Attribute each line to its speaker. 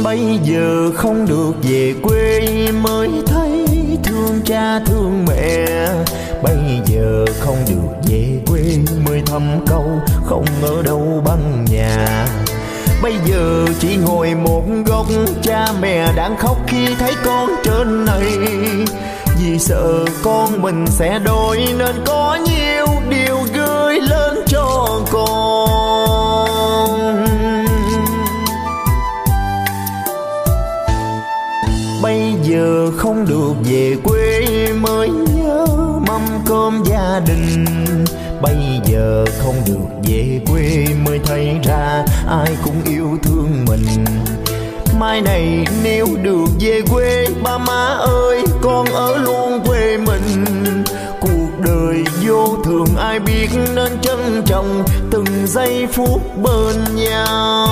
Speaker 1: Bây giờ không được về quê mới thấy thương cha thương mẹ. Bây giờ không được về quê mới thăm câu không ở đâu bằng nhà. Bây giờ chỉ ngồi một góc, cha mẹ đang khóc khi thấy con trên này. Vì sợ con mình sẽ đôi nên có nhiều điều gửi lên cho con. Bây giờ không được về quê mới nhớ mâm cơm gia đình. Bây giờ không được về quê mới thấy ra ai cũng yêu thương mình. Mai này nếu được về quê, ba má ơi con ở luôn quê mình. Cuộc đời vô thường ai biết nên trân trọng từng giây phút bên nhau.